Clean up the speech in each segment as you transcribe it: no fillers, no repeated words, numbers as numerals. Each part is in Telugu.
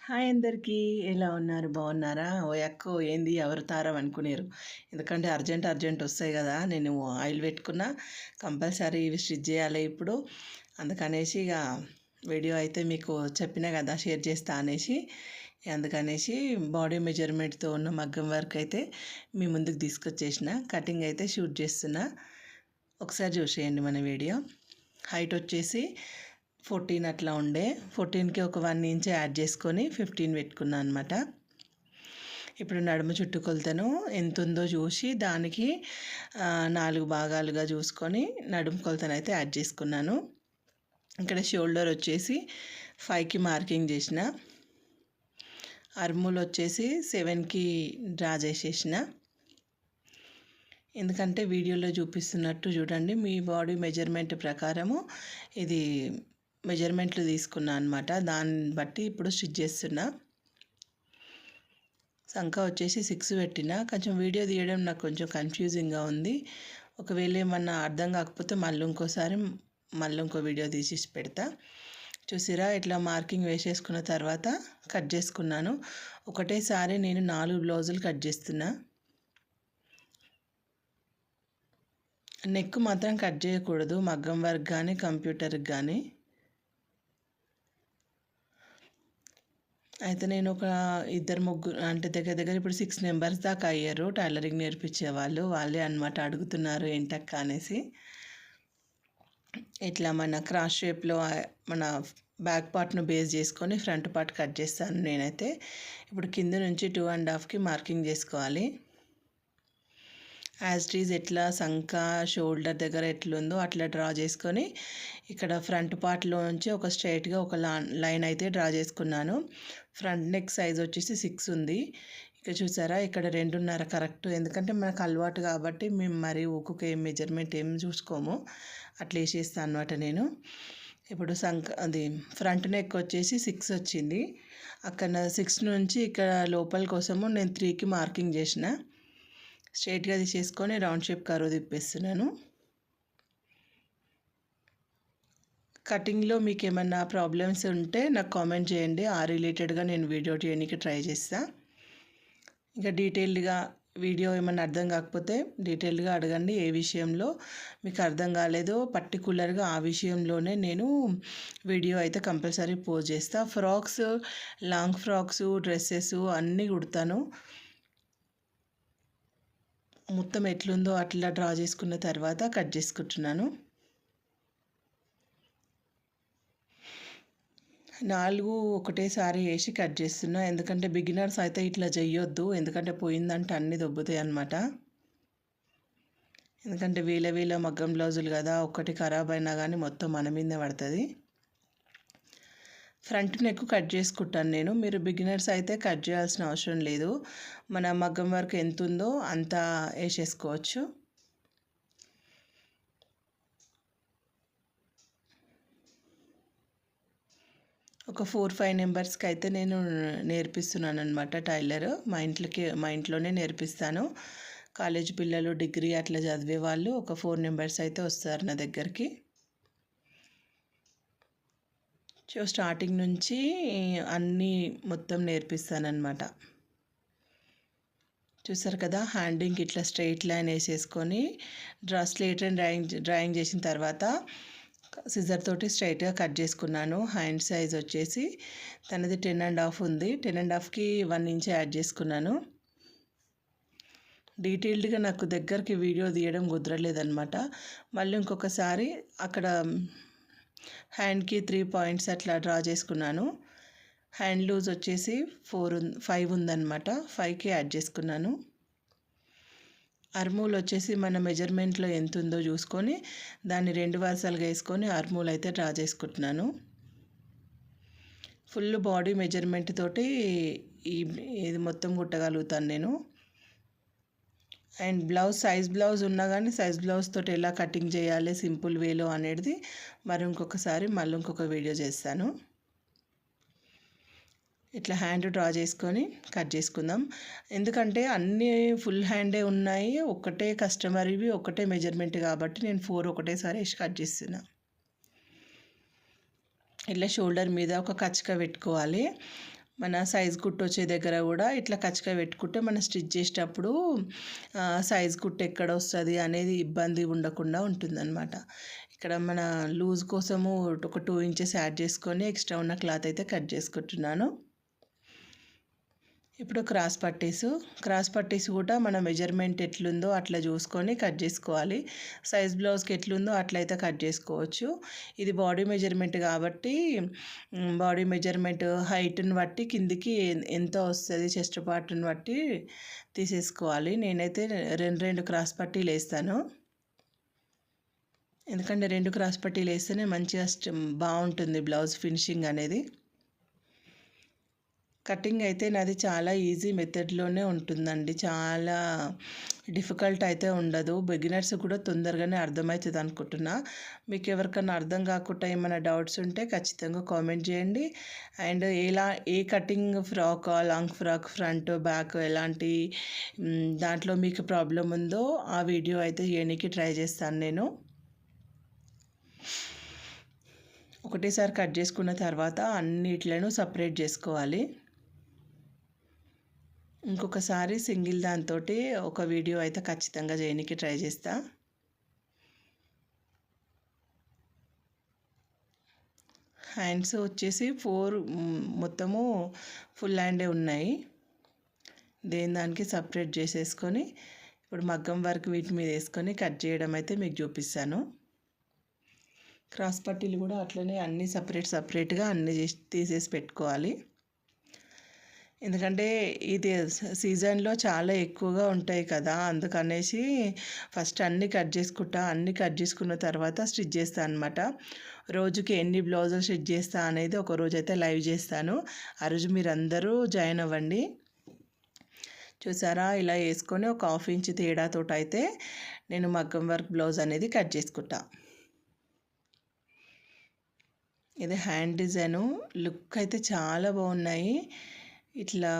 హాయ్ అందరికీ. ఎలా ఉన్నారు? బాగున్నారా? ఓయక్కో ఏంది అవతారం అనుకునేరు. ఎందుకంటే అర్జెంట్ వస్తాయి కదా! నేను ఆయిల్ పెట్టుకున్నా. కంపల్సరీ ఇవి స్టిచ్ చేయాలి ఇప్పుడు. అందుకనేసి ఇక వీడియో అయితే మీకు చెప్పినా కదా షేర్ చేస్తా అనేసి. అందుకనేసి బాడీ మెజర్మెంట్తో ఉన్న మగ్గం వర్క్ అయితే మీ ముందుకు తీసుకొచ్చేసిన. కటింగ్ అయితే షూట్ చేస్తున్నా. ఒకసారి చూసేయండి మన వీడియో. హైట్ వచ్చేసి 14 అట్లా ఉండే. 14కి ఒక 1 ఇంచ్ యాడ్ చేసుకొని 15 పెట్టుకున్నాను అనమాట. ఇప్పుడు నడుము చుట్టుకొలతను ఎంత ఉందో చూసి దానికి 4 భాగాలుగా చూసుకొని నడుము కొలతను అయితే యాడ్ చేసుకున్నాను. ఇక్కడ షోల్డర్ వచ్చేసి 5కి మార్కింగ్ చేసిన. అర్ములు వచ్చేసి 7కి డ్రా చేసేసిన. ఎందుకంటే వీడియోలో చూపిస్తున్నట్టు చూడండి, మీ బాడీ మెజర్మెంట్ ప్రకారము ఇది మెజర్మెంట్లు తీసుకున్నా అనమాట. దాన్ని బట్టి ఇప్పుడు స్టిచ్ చేస్తున్నా. సంఖ వచ్చేసి 6 పెట్టిన. కొంచెం వీడియో తీయడం నాకు కొంచెం కన్ఫ్యూజింగ్గా ఉంది. ఒకవేళ ఏమన్నా అర్థం కాకపోతే మళ్ళీ ఇంకో వీడియో తీసి పెడతా. చూసిరా, ఇట్లా మార్కింగ్ వేసేసుకున్న తర్వాత కట్ చేసుకున్నాను. ఒకటేసారి నేను 4 బ్లౌజులు కట్ చేస్తున్నా. నెక్ మాత్రం కట్ చేయకూడదు, మగ్గం వర్క్ కానీ కంప్యూటర్కి కానీ. అయితే నేను ఒక 2-3 అంటే దగ్గర ఇప్పుడు 6 మెంబర్స్ దాకా అయ్యారు టైలరింగ్ నేర్పించే వాళ్ళే అనమాట. అడుగుతున్నారు ఏంటక్క అనేసి. ఇట్లా మన క్రాస్ షేప్లో మన బ్యాక్ పార్ట్ను బేస్ చేసుకొని ఫ్రంట్ పార్ట్ కట్ చేస్తాను నేనైతే. ఇప్పుడు కింద నుంచి 2.5కి మార్కింగ్ చేసుకోవాలి. యాజ్ ఇట్ ఈజ్ ఎట్లా సంఖ షోల్డర్ దగ్గర ఎట్లుందో అట్లా డ్రా చేసుకొని ఇక్కడ ఫ్రంట్ పార్ట్లో నుంచి ఒక స్ట్రైట్గా ఒక లైన్ అయితే డ్రా చేసుకున్నాను. ఫ్రంట్ నెక్ సైజ్ వచ్చేసి 6 ఉంది. ఇక చూసారా, ఇక్కడ 2.5 కరెక్ట్. ఎందుకంటే మనకు అలవాటు కాబట్టి మేము మరి ఒక్కొక్క మెజర్మెంట్ ఏం చూసుకోము, అట్లా వేసేస్తాను అనమాట నేను. ఇప్పుడు అది ఫ్రంట్ నెక్ వచ్చేసి 6 వచ్చింది. అక్కడ 6 నుంచి ఇక్కడ లోపల కోసము నేను 3కి మార్కింగ్ చేసిన. స్ట్రైట్గా తీసేసుకొని రౌండ్ షేప్ కర్వ్ తిప్పేస్తున్నాను. కటింగ్లో మీకు ఏమన్నా ప్రాబ్లమ్స్ ఉంటే నాకు కామెంట్ చేయండి. ఆ రిలేటెడ్గా నేను వీడియో చేయడానికి ట్రై చేస్తా. ఇంకా డీటెయిల్డ్గా వీడియో ఏమన్నా అర్థం కాకపోతే డీటెయిల్డ్గా అడగండి. ఏ విషయంలో మీకు అర్థం కాలేదో పర్టికులర్గా ఆ విషయంలోనే నేను వీడియో అయితే కంపల్సరీ పోస్ట్ చేస్తా. ఫ్రాక్స్, లాంగ్ ఫ్రాక్స్, డ్రెస్సెస్ అన్నీ కుడతాను. మొత్తం ఎట్లుందో అట్లా డ్రా చేసుకున్న తర్వాత కట్ చేసుకుంటున్నాను. 4 ఒకటేసారి వేసి కట్ చేస్తున్నా. ఎందుకంటే బిగినర్స్ అయితే ఇట్లా చేయొద్దు, ఎందుకంటే పోయిందంటే అన్నీ దొబ్బుతాయి అన్నమాట. ఎందుకంటే వీళ్ళ మగ్గం బ్లౌజులు కదా, ఒక్కటి ఖరాబ్ అయినా కానీ మొత్తం మన మీదే పడుతుంది. ఫ్రంట్ నెక్ కట్ చేసుకుంటాను నేను. మీరు బిగినర్స్ అయితే కట్ చేయాల్సిన అవసరం లేదు. మన మగ్గం వర్క్ ఎంత ఉందో అంత వేసేసుకోవచ్చు. ఒక 4-5 మెంబర్స్కి అయితే నేను నేర్పిస్తున్నాను అనమాట టైలర్. మా ఇంట్లోనే నేర్పిస్తాను. కాలేజ్ పిల్లలు, డిగ్రీ అట్లా చదివే వాళ్ళు ఒక 4 మెంబర్స్ అయితే వస్తారు నా దగ్గరికి. సో స్టార్టింగ్ నుంచి అన్నీ మొత్తం నేర్పిస్తానన్నమాట. చూసారు కదా, హ్యాండింగ్కి ఇట్లా స్ట్రైట్ లైన్ వేసేసుకొని స్ట్రైట్ అండ్ డ్రాయింగ్ చేసిన తర్వాత సిజర్ తోటి స్ట్రైట్గా కట్ చేసుకున్నాను. హ్యాండ్ సైజ్ వచ్చేసి తనది 10.5 ఉంది. 10.5కి 1 ఇంచ్ యాడ్ చేసుకున్నాను. డీటెయిల్డ్గా నాకు దగ్గరికి వీడియో తీయడం కుదరలేదన్నమాట. మళ్ళీ ఇంకొకసారి అక్కడ హ్యాండ్కి 3 పాయింట్స్ అట్లా డ్రా చేసుకున్నాను. హ్యాండ్ లూజ్ వచ్చేసి 5 ఉందన్నమాట. 5కి యాడ్ చేసుకున్నాను. అర్మూల్ వచ్చేసి మన మెజర్మెంట్లో ఎంత ఉందో చూసుకొని దాన్ని 2 వరుసలుగా వేసుకొని అర్మూల్ అయితే డ్రా చేసుకుంటున్నాను. ఫుల్ బాడీ మెజర్మెంట్ తోటి ఇది మొత్తం కుట్టగలుగుతాను నేను. అండ్ సైజ్ బ్లౌజ్ ఉన్నా కానీ సైజ్ బ్లౌజ్ తోటి ఎలా కటింగ్ చేయాలి సింపుల్ వేలో అనేది మళ్ళీ ఇంకొక వీడియో చేస్తాను. ఇట్లా హ్యాండ్ డ్రా చేసుకొని కట్ చేసుకుందాం. ఎందుకంటే అన్నీ ఫుల్ హ్యాండే ఉన్నాయి, ఒకటే కస్టమర్ ఇవి ఒకటే మెజర్మెంట్ కాబట్టి నేను 4 ఒకటేసారి వేసి కట్ చేస్తున్నా. ఇట్లా షోల్డర్ మీద ఒక కచ్చక పెట్టుకోవాలి. మన సైజ్ కుట్టు వచ్చే దగ్గర కూడా ఇట్లా కచ్చగా పెట్టుకుంటే మనం స్టిచ్ చేసేటప్పుడు సైజ్ కుట్టు ఎక్కడ వస్తుంది అనేది ఇబ్బంది ఉండకుండా ఉంటుందన్నమాట. ఇక్కడ మన లూజ్ కోసము ఒక 2 ఇంచెస్ యాడ్ చేసుకొని ఎక్స్ట్రా ఉన్న క్లాత్ అయితే కట్ చేసుకుంటున్నాను. ఇప్పుడు క్రాస్ పట్టీస్ కూడా మన మెజర్మెంట్ ఎట్లుందో అట్లా చూసుకొని కట్ చేసుకోవాలి. సైజ్ బ్లౌజ్కి ఎట్లుందో అట్లయితే కట్ చేసుకోవచ్చు. ఇది బాడీ మెజర్మెంట్ కాబట్టి బాడీ మెజర్మెంట్ హైట్ని బట్టి కిందికి ఎంత వస్తుంది చెస్ట్ పార్ట్ని బట్టి తీసేసుకోవాలి. నేనైతే రెండు క్రాస్ పట్టీలు వేస్తాను, ఎందుకంటే 2 క్రాస్ పట్టీలు వేస్తేనే మంచిగా బాగుంటుంది బ్లౌజ్ ఫినిషింగ్ అనేది. కటింగ్ అయితే నాది చాలా ఈజీ మెథడ్లోనే ఉంటుందండి, చాలా డిఫికల్ట్ అయితే ఉండదు. బిగినర్స్ కూడా తొందరగానే అర్థమవుతుంది అనుకుంటున్నా. మీకు ఎవరికైనా అర్థం కాకుండా ఏమైనా డౌట్స్ ఉంటే ఖచ్చితంగా కామెంట్ చేయండి. And A cutting frock, long frock, front back ఎలాంటి దాంట్లో మీకు ప్రాబ్లం ఉందో ఆ వీడియో అయితే చేయడానికి ట్రై చేస్తాను నేను. ఒకటేసారి కట్ చేసుకున్న తర్వాత అన్నిట్లను సపరేట్ చేసుకోవాలి. ఇంకొకసారి సింగిల్ దాంతో ఒక వీడియో అయితే ఖచ్చితంగా చేయడానికి ట్రై చేస్తా. హ్యాండ్స్ వచ్చేసి 4 మొత్తము ఫుల్ హ్యాండే ఉన్నాయి. దానికి సపరేట్ చేసేసుకొని ఇప్పుడు మగ్గం వర్క్ వీటి మీద వేసుకొని కట్ చేయడం అయితే మీకు చూపిస్తాను. క్రాస్ పట్టీలు కూడా అట్లనే అన్నీ సపరేట్గా అన్నీ తీసేసి పెట్టుకోవాలి. ఎందుకంటే ఇది సీజన్లో చాలా ఎక్కువగా ఉంటాయి కదా, అందుకనేసి ఫస్ట్ అన్నీ కట్ చేసుకున్న తర్వాత స్టిచ్ చేస్తాను అనమాట. రోజుకి ఎన్ని బ్లౌజులు స్టిచ్ చేస్తా అనేది ఒక రోజు అయితే లైవ్ చేస్తాను. ఆ రోజు మీరు అందరూ జాయిన్ అవ్వండి. చూసారా, ఇలా వేసుకొని ఒక 1/2 ఇంచ్ తేడాతో అయితే నేను మగ్గం వర్క్ బ్లౌజ్ అనేది కట్ చేసుకుంటా. ఇది హ్యాండ్ డిజైను, లుక్ అయితే చాలా బాగున్నాయి. ఇట్లా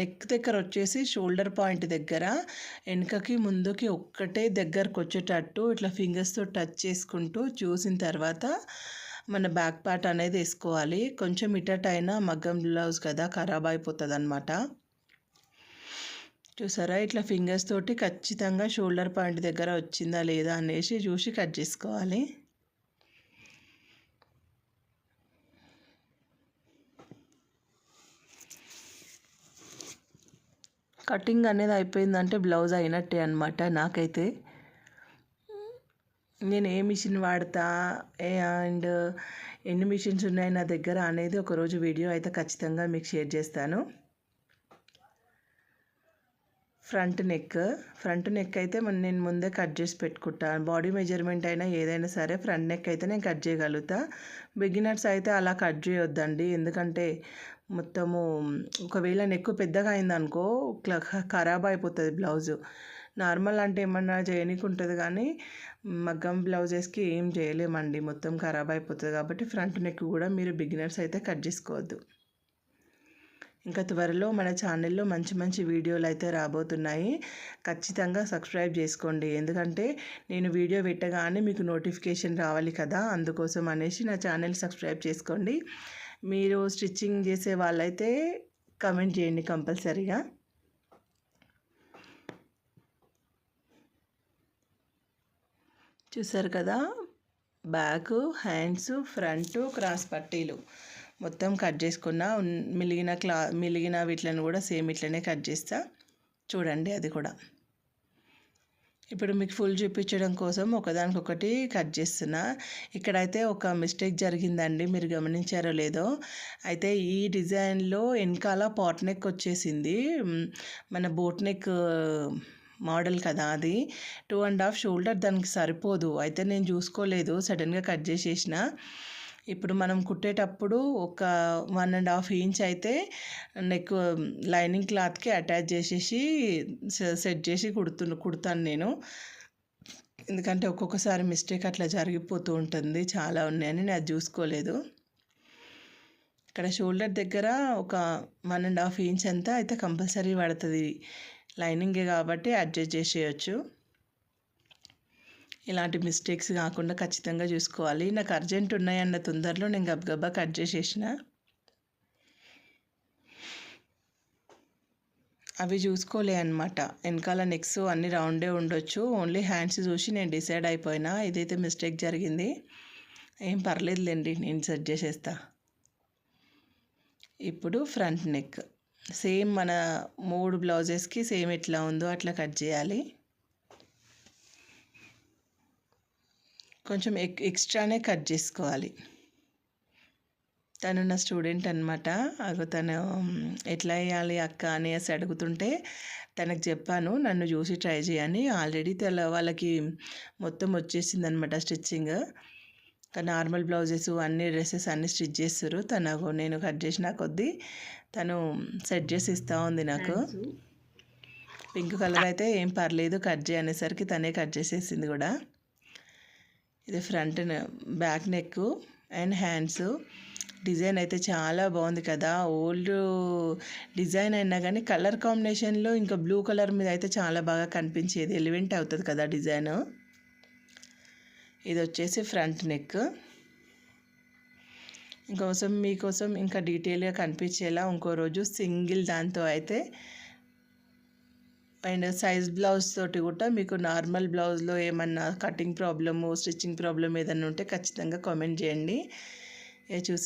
నెక్ దగ్గర వచ్చేసి షోల్డర్ పాయింట్ దగ్గర వెనుకకి ముందుకి ఒక్కటే దగ్గరకు వచ్చేటట్టు ఇట్లా ఫింగర్స్తో టచ్ చేసుకుంటూ చూసిన తర్వాత మన బ్యాక్ పార్ట్ అనేది వేసుకోవాలి. కొంచెం ఇటైనా మగ్గం బ్లౌజ్ కదా ఖరాబ్ అయిపోతుంది అనమాట. చూసారా, ఇట్లా ఫింగర్స్ తోటి ఖచ్చితంగా షోల్డర్ పాయింట్ దగ్గర వచ్చిందా లేదా అనేసి చూసి కట్ చేసుకోవాలి. కటింగ్ అనేది అయిపోయిందంటే బ్లౌజ్ అయినట్టే అనమాట. నాకైతే నేను ఏ మిషన్ వాడతా అండ్ ఎన్ని మిషన్స్ ఉన్నాయి నా దగ్గర అనేది ఒకరోజు వీడియో అయితే ఖచ్చితంగా మీకు షేర్ చేస్తాను. ఫ్రంట్ నెక్ అయితే నేను ముందే కట్ చేసి పెట్టుకుంటాను. బాడీ మెజర్మెంట్ అయినా ఏదైనా సరే ఫ్రంట్ నెక్ అయితే నేను కట్ చేయగలుగుతా. బిగినర్స్ అయితే అలా కట్ చేయొద్దండి, ఎందుకంటే మొత్తము ఒకవేళ నెక్ పెద్దగా అయిందనుకో ఖరాబ్ అయిపోతుంది బ్లౌజు. నార్మల్ అంటే ఏమన్నా చేయనీకి ఉంటుంది, కానీ మగ్గం బ్లౌజెస్కి ఏం చేయలేమండి, మొత్తం ఖరాబ్ అయిపోతుంది. కాబట్టి ఫ్రంట్ నెక్ కూడా మీరు బిగినర్స్ అయితే కట్ చేసుకోవద్దు. ఇంకా త్వరలో మన ఛానల్లో మంచి వీడియోలు అయితే రాబోతున్నాయి. ఖచ్చితంగా సబ్స్క్రైబ్ చేసుకోండి, ఎందుకంటే నేను వీడియో పెట్టగానే మీకు నోటిఫికేషన్ రావాలి కదా, అందుకోసం అనేసి నా ఛానల్ సబ్స్క్రైబ్ చేసుకోండి. మీరు స్టిచ్చింగ్ చేసే వాళ్ళైతే కమెంట్ చేయండి కంపల్సరీగా. చూసారు కదా, బ్యాక్, హ్యాండ్స్, ఫ్రంట్, క్రాస్ పట్టీలు మొత్తం కట్ చేసుకున్న. మిలిగిన వీటిని కూడా సేమ్ ఇట్లనే కట్ చేస్తా, చూడండి. అది కూడా ఇప్పుడు మీకు ఫుల్ చూపించడం కోసం ఒకదానికొకటి కట్ చేస్తున్నా. ఇక్కడైతే ఒక మిస్టేక్ జరిగిందండి, మీరు గమనించారో లేదో. అయితే ఈ డిజైన్లో వెనకాల పాట్ నెక్ వచ్చేసింది, మన బోట్ నెక్ మోడల్ కదా అది. 2.5 షోల్డర్ దానికి సరిపోదు. అయితే నేను చూసుకోలేదు, సడన్గా కట్ చేసేసిన. ఇప్పుడు మనం కుట్టేటప్పుడు ఒక 1.5 ఇంచ్ అయితే నెక్ లైనింగ్ క్లాత్కి అటాచ్ చేసేసి సెట్ చేసి కుడతాను నేను, ఎందుకంటే ఒక్కొక్కసారి మిస్టేక్ అట్లా జరిగిపోతూ ఉంటుంది. చాలా ఉన్నాయని నేను అది చూసుకోలేదు. ఇక్కడ షోల్డర్ దగ్గర ఒక 1.5 ఇంచ్ అంతా అయితే కంపల్సరీ పడుతుంది, లైనింగే కాబట్టి అడ్జస్ట్ చేసేయచ్చు. ఇలాంటి మిస్టేక్స్ కాకుండా ఖచ్చితంగా చూసుకోవాలి. నాకు అర్జెంట్ ఉన్నాయన్న తొందరలో నేను గబగబా కట్ చేసేసిన. అవి చూసుకోలే అనమాట. వెనకాల నెక్స్ అన్ని రౌండే ఉండొచ్చు. ఓన్లీ హ్యాండ్స్ చూసి నేను డిసైడ్ అయిపోయినా. ఇదైతే మిస్టేక్ జరిగింది. ఏం పర్లేదులేండి, నేను సెట్ చేసేస్తా. ఇప్పుడు ఫ్రంట్ నెక్ సేమ్ మన 3 బ్లౌజెస్కి సేమ్ ఎట్లా ఉందో అట్లా కట్ చేయాలి. కొంచెం ఎక్స్ట్రానే కట్ చేసుకోవాలి. తను నా స్టూడెంట్ అనమాట. తను ఎట్లా వేయాలి అక్క అనేసి అడుగుతుంటే తనకు చెప్పాను నన్ను చూసి ట్రై చేయని. ఆల్రెడీ వాళ్ళకి మొత్తం వచ్చేసింది అనమాట స్టిచ్చింగ్. నార్మల్ బ్లౌజెస్ అన్ని డ్రెస్సెస్ అన్నీ స్టిచ్ చేస్తారు. నేను కట్ చేసిన కొద్దీ తను సెట్ చేసి ఇస్తూ ఉంది నాకు. పింక్ కలర్ అయితే ఏం పర్లేదు కట్ చేయనేసరికి తనే కట్ చేసేసింది కూడా. ఇది front back neck and hands. Design అయితే చాలా బాగుంది కదా. ఓల్డ్ డిజైన్ అయినా కానీ కలర్ కాంబినేషన్లో ఇంకా బ్లూ కలర్ మీద అయితే చాలా బాగా కనిపించేది. ఎలివెంట్ అవుతుంది కదా డిజైన్. ఇది వచ్చేసి ఫ్రంట్ నెక్. మీకోసం ఇంకా డీటెయిల్గా కనిపించేలా ఇంకో రోజు సింగిల్ దాంతో అయితే అండ్ సైజ్ బ్లౌజ్ తోటి కూడా మీకు నార్మల్ బ్లౌజ్లో ఏమన్నా కటింగ్ ప్రాబ్లము స్టిచ్చింగ్ ప్రాబ్లం ఏదన్నా ఉంటే ఖచ్చితంగా కామెంట్ చేయండి. చూసారు